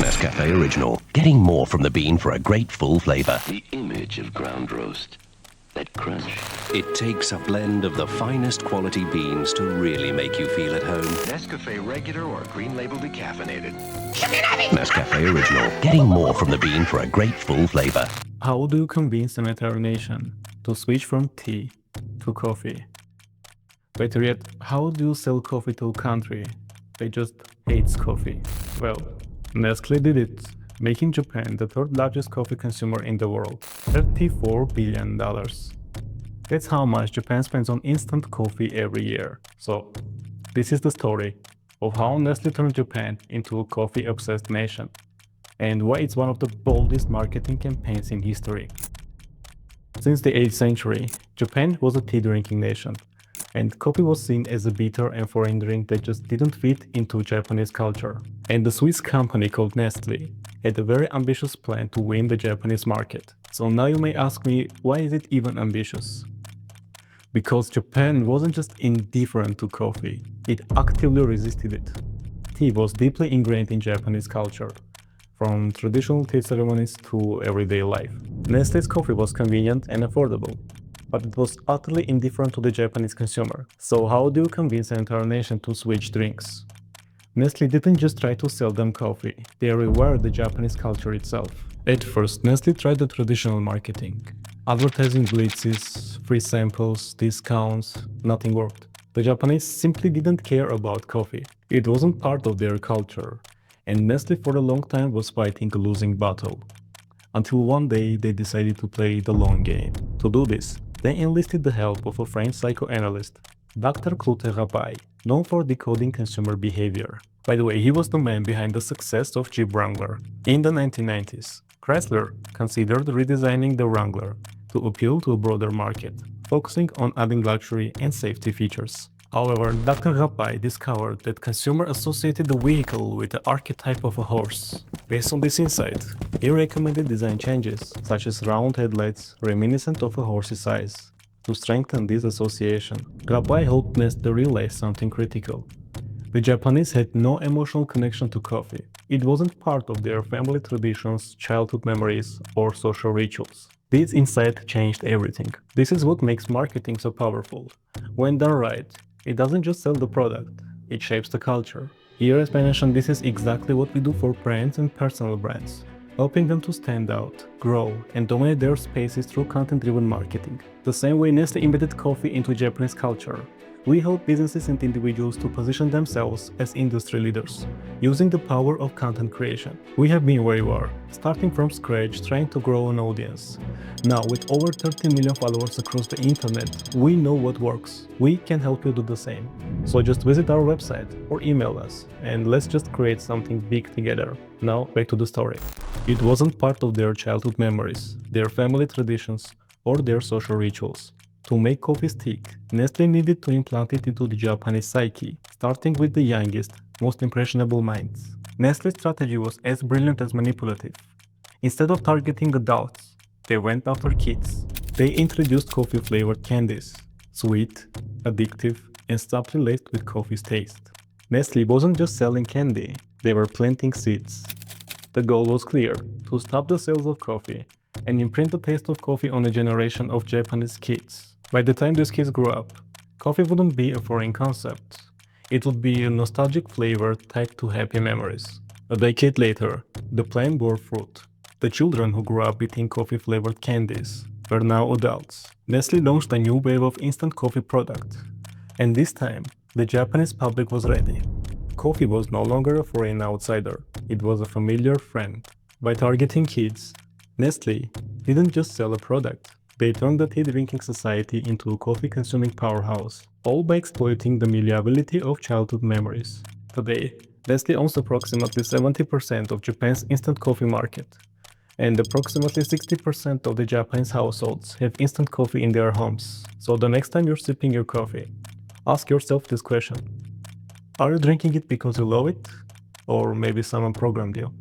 Nescafe Original. Getting more from the bean for a great full flavor. The image of ground roast. That crunch. It takes a blend of the finest quality beans to really make you feel at home. Nescafe regular or green label decaffeinated. Nescafe Original. Getting more from the bean for a great full flavor. How do you convince an entire nation to switch from tea to coffee? Better yet, how do you sell coffee to a country that just hates coffee? Well, Nestle did it, making Japan the third largest coffee consumer in the world, $34 billion. That's how much Japan spends on instant coffee every year. So, this is the story of how Nestle turned Japan into a coffee-obsessed nation, and why it's one of the boldest marketing campaigns in history. Since the 8th century, Japan was a tea-drinking nation, and coffee was seen as a bitter and foreign drink that just didn't fit into Japanese culture. And the Swiss company called Nestle had a very ambitious plan to win the Japanese market. So now you may ask me, why is it even ambitious? Because Japan wasn't just indifferent to coffee, it actively resisted it. Tea was deeply ingrained in Japanese culture, from traditional tea ceremonies to everyday life. Nestle's coffee was convenient and affordable, but it was utterly indifferent to the Japanese consumer. So how do you convince an entire nation to switch drinks? Nestle didn't just try to sell them coffee, they rewired the Japanese culture itself. At first, Nestle tried the traditional marketing. Advertising blitzes, free samples, discounts, nothing worked. The Japanese simply didn't care about coffee. It wasn't part of their culture, and Nestle for a long time was fighting a losing battle. Until one day they decided to play the long game. To do this, they enlisted the help of a French psychoanalyst, Dr. Clotaire Rapaille, known for decoding consumer behavior. By the way, he was the man behind the success of Jeep Wrangler. In the 1990s, Chrysler considered redesigning the Wrangler to appeal to a broader market, focusing on adding luxury and safety features. However, Dr. Rapaille discovered that consumers associated the vehicle with the archetype of a horse. Based on this insight, he recommended design changes, such as round headlights reminiscent of a horse's eyes. To strengthen this association, Rapaille helped Nestle realize something critical. The Japanese had no emotional connection to coffee. It wasn't part of their family traditions, childhood memories, or social rituals. This insight changed everything. This is what makes marketing so powerful. When done right, it doesn't just sell the product, it shapes the culture. Here, as I mentioned, this is exactly what we do for brands and personal brands, helping them to stand out, grow, and dominate their spaces through content-driven marketing. The same way Nestle embedded coffee into Japanese culture, we help businesses and individuals to position themselves as industry leaders, using the power of content creation. We have been where you are, starting from scratch, trying to grow an audience. Now, with over 30 million followers across the internet, we know what works. We can help you do the same. So just visit our website or email us, and let's just create something big together. Now, back to the story. It wasn't part of their childhood memories, their family traditions, or their social rituals. To make coffee stick, Nestle needed to implant it into the Japanese psyche, starting with the youngest, most impressionable minds. Nestle's strategy was as brilliant as manipulative. Instead of targeting adults, they went after kids. They introduced coffee-flavored candies, sweet, addictive, and subtly laced with coffee's taste. Nestle wasn't just selling candy, they were planting seeds. The goal was clear, to stop the sales of coffee and imprint the taste of coffee on a generation of Japanese kids. By the time these kids grew up, coffee wouldn't be a foreign concept. It would be a nostalgic flavor tied to happy memories. A decade later, the plan bore fruit. The children who grew up eating coffee-flavored candies were now adults. Nestle launched a new wave of instant coffee product. And this time, the Japanese public was ready. Coffee was no longer a foreign outsider, it was a familiar friend. By targeting kids, Nestle didn't just sell a product, they turned the tea-drinking society into a coffee-consuming powerhouse, all by exploiting the malleability of childhood memories. Today, Nestle owns approximately 70% of Japan's instant coffee market, and approximately 60% of the Japanese households have instant coffee in their homes. So the next time you're sipping your coffee, ask yourself this question: are you drinking it because you love it? Or maybe someone programmed you?